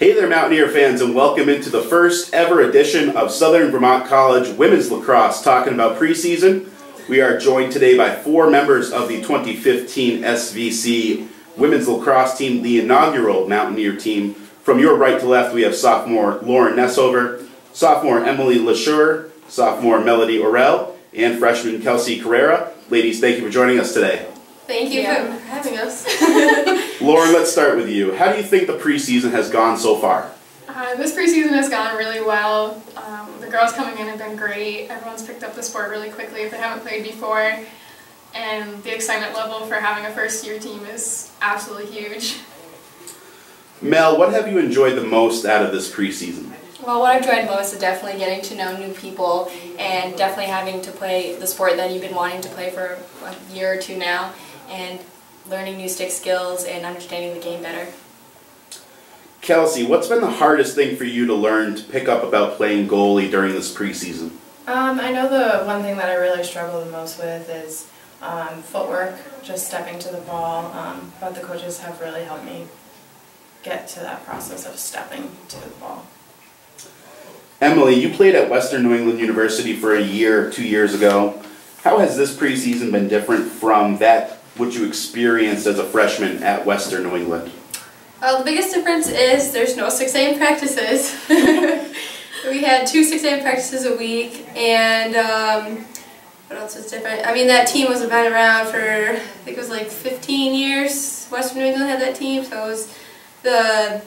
Hey there, Mountaineer fans, and welcome into the first ever edition of Southern Vermont College Women's Lacrosse, talking about preseason. We are joined today by four members of the 2015 SVC Women's Lacrosse team, the inaugural Mountaineer team. From your right to left, we have sophomore Lauren Nessover, sophomore Emily Lashur, sophomore Melody Orell, and freshman Kelsey Carrera. Ladies, thank you for joining us today. Thank you for having us. Lauren, let's start with you. How do you think the preseason has gone so far? This preseason has gone really well. The girls coming in have been great. Everyone's picked up the sport really quickly if they haven't played before. And the excitement level for having a first-year team is absolutely huge. Mel, what have you enjoyed the most out of this preseason? Well, what I've enjoyed most is definitely getting to know new people and definitely having to play the sport that you've been wanting to play for a year or two now, and learning new stick skills and understanding the game better. Kelsey, what's been the hardest thing for you to learn to pick up about playing goalie during this preseason? I know the one thing that I really struggle the most with is footwork, just stepping to the ball, but the coaches have really helped me get to that process of stepping to the ball. Emily, you played at Western New England University for a year, 2 years ago. How has this preseason been different from that what you experienced as a freshman at Western New England? Well, the biggest difference is there's no 6 a.m. practices. We had 2 6 a.m. practices a week, and what else was different? I mean, that team was been around for, I think it was like 15 years. Western New England had that team, so it was the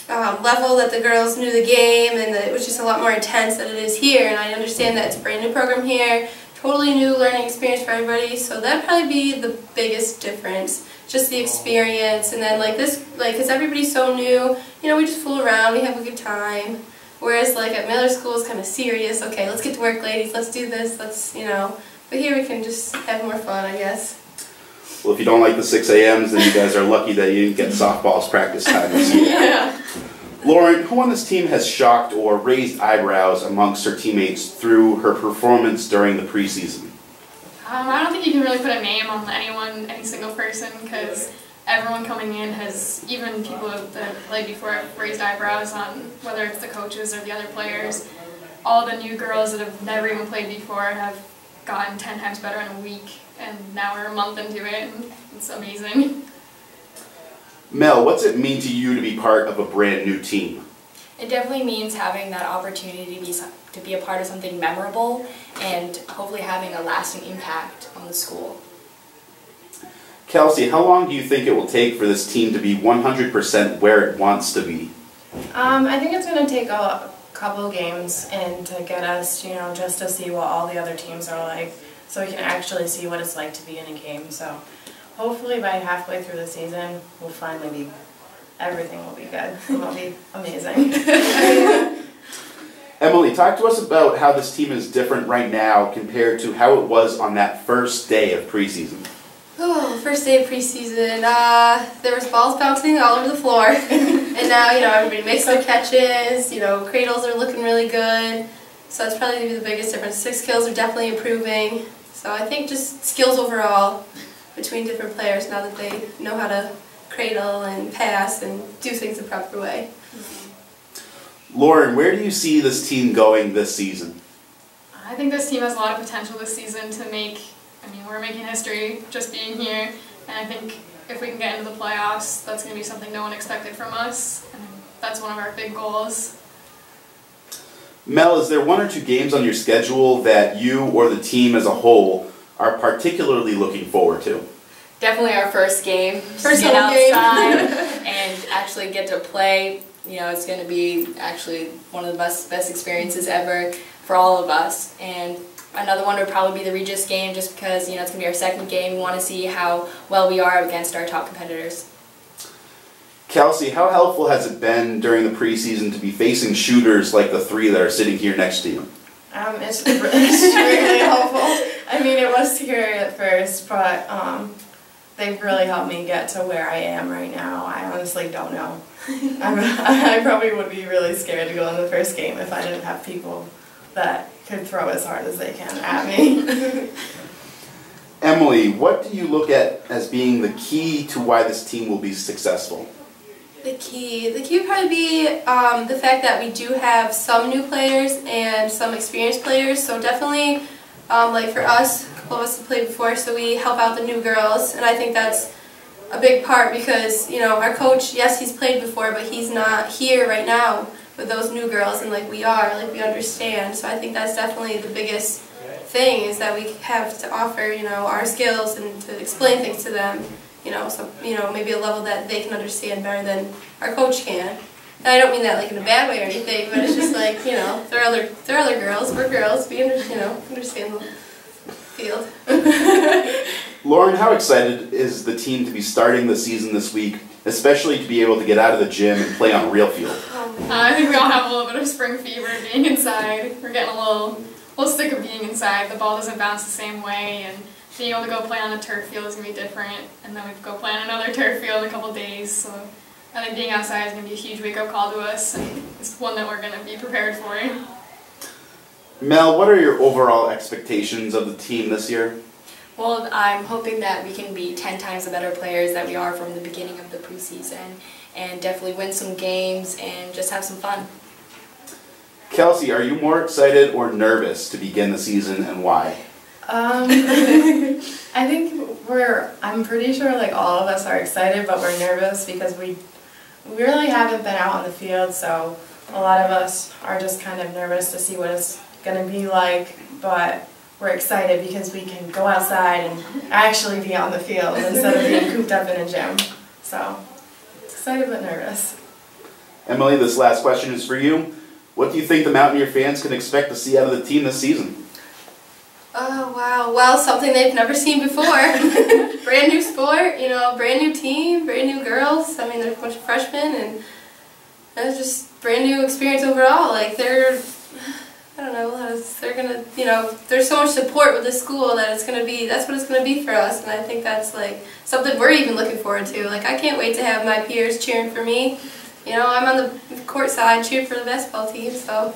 level that the girls knew the game, and it was just a lot more intense than it is here. And I understand that it's a brand new program here, totally new learning experience for everybody, so that'd probably be the biggest difference, just the experience. And then because everybody's so new, you know, we just fool around, we have a good time. Whereas like at Miller School it's kind of serious, okay, let's get to work ladies, let's do this, let's, you know. But here we can just have more fun, I guess. Well, if you don't like the 6 a.m.s, then you guys are lucky that you didn't get softball's practice time this year. Yeah. Lauren, who on this team has shocked or raised eyebrows amongst her teammates through her performance during the preseason? I don't think you can really put a name on any single person, because everyone coming in has, even people that played before, have raised eyebrows on whether it's the coaches or the other players. All the new girls that have never even played before have gotten 10 times better in a week, and now we're a month into it, and it's amazing. Mel, what's it mean to you to be part of a brand new team? It definitely means having that opportunity to be a part of something memorable and hopefully having a lasting impact on the school. Kelsey, how long do you think it will take for this team to be 100% where it wants to be? I think it's going to take a couple of games and to get us, you know, just to see what all the other teams are like, so we can actually see what it's like to be in a game. So hopefully by halfway through the season, we'll finally be, everything will be good. It'll be amazing. Emily, talk to us about how this team is different right now compared to how it was on that first day of preseason. Oh, first day of preseason, there was balls bouncing all over the floor, and now, you know, everybody makes their catches, you know, cradles are looking really good, so that's probably going to be the biggest difference. Stick skills are definitely improving, so I think just skills overall between different players now that they know how to cradle and pass and do things the proper way. Lauren, where do you see this team going this season? I think this team has a lot of potential this season to make, I mean, we're making history just being here, and I think if we can get into the playoffs, that's going to be something no one expected from us, and that's one of our big goals. Mel, is there 1 or 2 games on your schedule that you or the team as a whole are particularly looking forward to? Definitely our first game. First get game. outside and actually get to play. You know, it's going to be actually one of the best experiences ever for all of us. And another one would probably be the Regis game, just because, you know, it's going to be our second game. We want to see how well we are against our top competitors. Kelsey, how helpful has it been during the preseason to be facing shooters like the 3 that are sitting here next to you? It's extremely helpful. I mean, it was scary at first, but they've really helped me get to where I am right now. I honestly don't know. I probably would be really scared to go in the first game if I didn't have people that could throw as hard as they can at me. Emily, what do you look at as being the key to why this team will be successful? The key would probably be the fact that we do have some new players and some experienced players. So definitely, like for us, a couple of us have played before, so we help out the new girls, and I think that's a big part because, you know, our coach, yes, he's played before, but he's not here right now with those new girls, and like we understand. So I think that's definitely the biggest thing, is that we have to offer, you know, our skills and to explain things to them, you know, so, you know, maybe a level that they can understand better than our coach can. And I don't mean that like in a bad way or anything, but it's just like, you know, they're other girls, we're girls, we understand the field. Lauren, how excited is the team to be starting the season this week, especially to be able to get out of the gym and play on a real field? I think we all have a little bit of spring fever being inside. We're getting a little sick of being inside. The ball doesn't bounce the same way, and being able to go play on a turf field is going to be different. And then we go play on another turf field in a couple days. So I think being outside is going to be a huge wake-up call to us, and it's one that we're going to be prepared for. Mel, what are your overall expectations of the team this year? Well, I'm hoping that we can be 10 times the better players that we are from the beginning of the preseason, and definitely win some games and just have some fun. Kelsey, are you more excited or nervous to begin the season, and why? I think I'm pretty sure like all of us are excited, but we're nervous because we really haven't been out on the field, so a lot of us are just kind of nervous to see what it's going to be like, but we're excited because we can go outside and actually be on the field instead of being cooped up in a gym. So, excited but nervous. Emily, this last question is for you. What do you think the Mountaineer fans can expect to see out of the team this season? Oh, wow. Well, something they've never seen before. Brand new sport, you know, brand new team, brand new girls. I mean, there's a bunch of freshmen, and it's just brand new experience overall. Like, I don't know, they're going to, you know, there's so much support with the school that that's what it's going to be for us. And I think that's, like, something we're even looking forward to. Like, I can't wait to have my peers cheering for me. You know, I'm on the court side cheering for the basketball team, so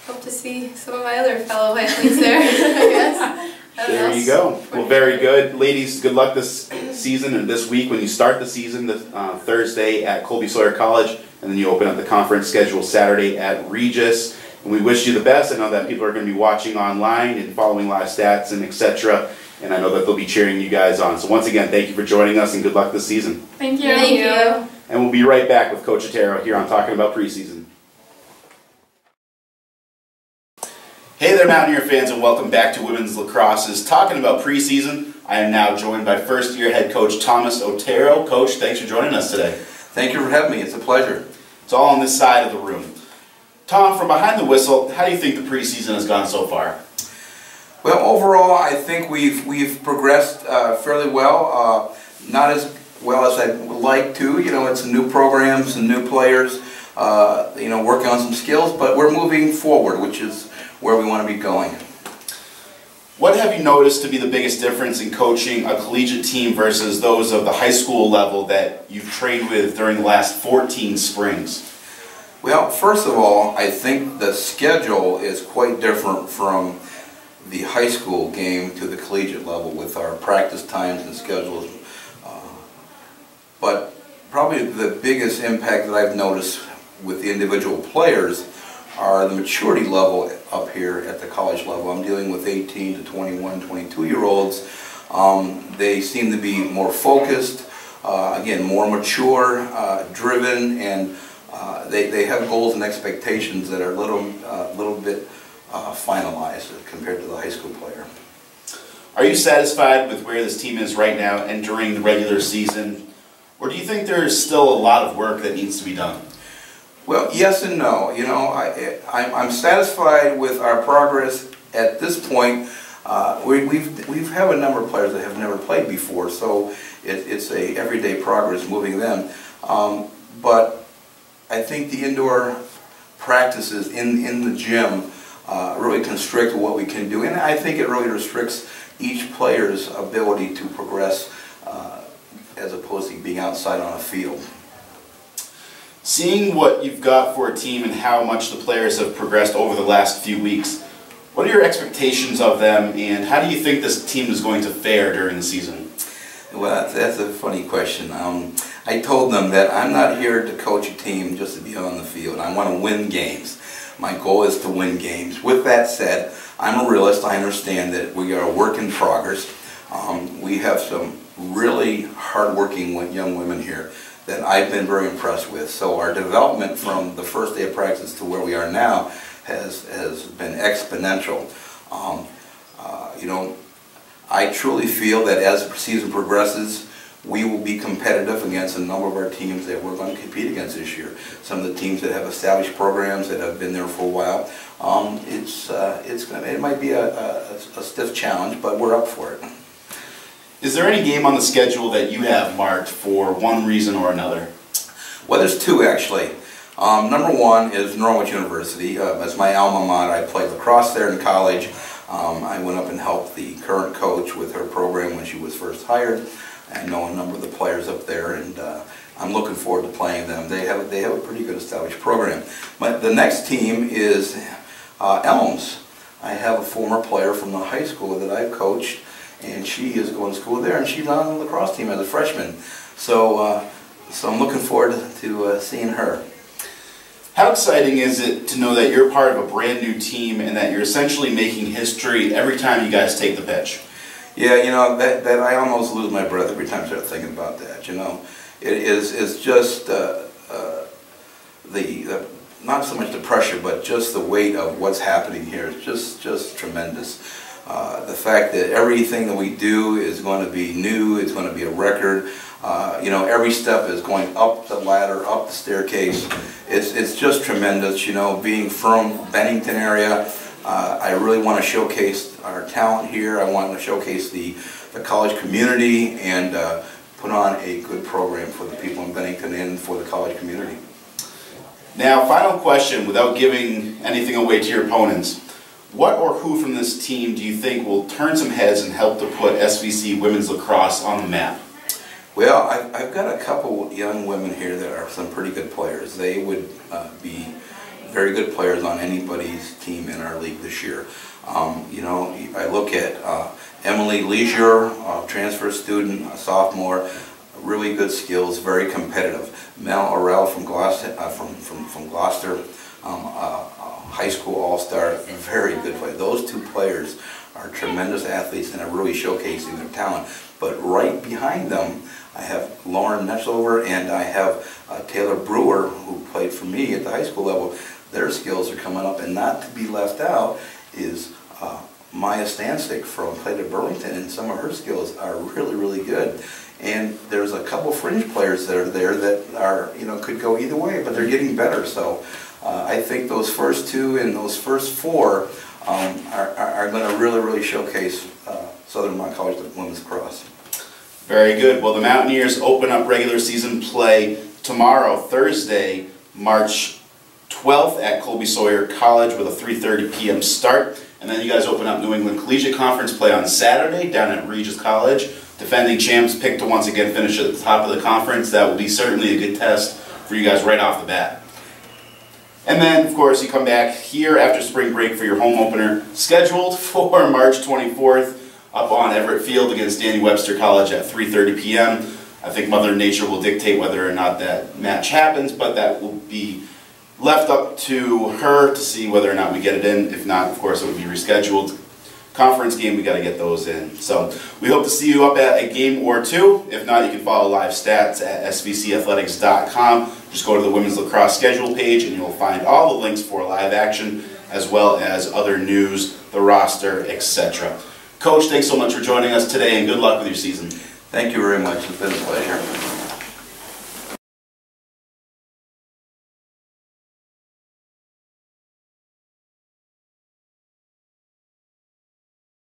hope to see some of my other fellow athletes there, I guess. There you go. Well, very good. Ladies, good luck this season and this week when you start the season, Thursday at Colby Sawyer College, and then you open up the conference schedule Saturday at Regis. And we wish you the best. I know that people are going to be watching online and following live stats and etc. And I know that they'll be cheering you guys on. So once again, thank you for joining us and good luck this season. Thank you. Thank you. And we'll be right back with Coach Otero here on Talking About Preseason. Hey there, Mountaineer fans, and welcome back to Women's Lacrosse's Talking About Preseason. I am now joined by first-year head coach Thomas Otero. Coach, thanks for joining us today. Thank you for having me. It's a pleasure. It's all on this side of the room. Tom, from behind the whistle, how do you think the preseason has gone so far? Well, overall, I think we've progressed fairly well. Not as well as I would like to. You know, it's a new program, some new players. You know, working on some skills, but we're moving forward, which is where we want to be going. What have you noticed to be the biggest difference in coaching a collegiate team versus those of the high school level that you've trained with during the last 14 springs? Well, first of all, I think the schedule is quite different from the high school game to the collegiate level with our practice times and schedules. But probably the biggest impact that I've noticed with the individual players are the maturity level up here at the college level. I'm dealing with 18 to 21, 22-year-olds. They seem to be more focused, again, more mature, driven, and they have goals and expectations that are a little bit finalized compared to the high school player. Are you satisfied with where this team is right now entering the regular season, or do you think there's still a lot of work that needs to be done? Well, yes and no. You know, I'm satisfied with our progress at this point. We've have a number of players that have never played before, so it's a everyday progress moving them. But I think the indoor practices in the gym really constrict what we can do, and I think it really restricts each player's ability to progress as opposed to being outside on a field. Seeing what you've got for a team and how much the players have progressed over the last few weeks, what are your expectations of them, and how do you think this team is going to fare during the season? Well, that's a funny question. I told them that I'm not here to coach a team just to be on the field. I want to win games. My goal is to win games. With that said, I'm a realist. I understand that we are a work in progress. We have some really hard-working young women here that I've been very impressed with. So our development from the first day of practice to where we are now has been exponential. You know, I truly feel that as the season progresses, we will be competitive against a number of our teams that we're going to compete against this year. Some of the teams that have established programs that have been there for a while. It might be a stiff challenge, but we're up for it. Is there any game on the schedule that you have marked for one reason or another? Well, there's two actually. Number one is Norwich University. As my alma mater, I played lacrosse there in college. I went up and helped the current coach with her program when she was first hired. I know a number of the players up there, and I'm looking forward to playing them. They have a pretty good established program. But the next team is Elms. I have a former player from the high school that I've coached, and she is going to school there, and she's on the lacrosse team as a freshman. So, so I'm looking forward to seeing her. How exciting is it to know that you're part of a brand new team and that you're essentially making history every time you guys take the pitch? Yeah, you know, that I almost lose my breath every time I start thinking about that, you know. It's just not so much the pressure, but just the weight of what's happening here. It's just tremendous. The fact that everything that we do is going to be new, it's going to be a record. You know, every step is going up the ladder, up the staircase. It's just tremendous, you know, being from Bennington area. I really want to showcase our talent here. I want to showcase the college community and put on a good program for the people in Bennington and for the college community. Now, final question, without giving anything away to your opponents. What or who from this team do you think will turn some heads and help to put SVC women's lacrosse on the map? Well, I've got a couple young women here that are some pretty good players. They would be very good players on anybody's team in our league this year. You know, I look at Emily Leisure, a transfer student, a sophomore, really good skills, very competitive. Mel Orell from Gloucester, high school all-star, very good player. Those two players are tremendous athletes and are really showcasing their talent. But right behind them, I have Lauren Netzover and I have Taylor Brewer, who played for me at the high school level. Their skills are coming up, and not to be left out is Maya Stanstick from played at Burlington, and some of her skills are really, really good. And there's a couple fringe players that are there that are, you know, could go either way, but they're getting better. So I think those first two and those first four are going to really, really showcase Southern Vermont College women's lacrosse. Very good. Well, the Mountaineers open up regular season play tomorrow, Thursday, March 12th at Colby Sawyer College with a 3:30 p.m. start. And then you guys open up New England Collegiate Conference play on Saturday down at Regis College. Defending champs picked to once again finish at the top of the conference. That will be certainly a good test for you guys right off the bat. And then, of course, you come back here after spring break for your home opener, scheduled for March 24th up on Everett Field against Danny Webster College at 3:30 p.m. I think Mother Nature will dictate whether or not that match happens, but that will be left up to her to see whether or not we get it in. If not, of course, it would be rescheduled. Conference game, we got to get those in. So we hope to see you up at a game or two. If not, you can follow live stats at svcathletics.com. Just go to the women's lacrosse schedule page and you'll find all the links for live action as well as other news, the roster, etc. Coach, thanks so much for joining us today and good luck with your season. Thank you very much. It's been a pleasure.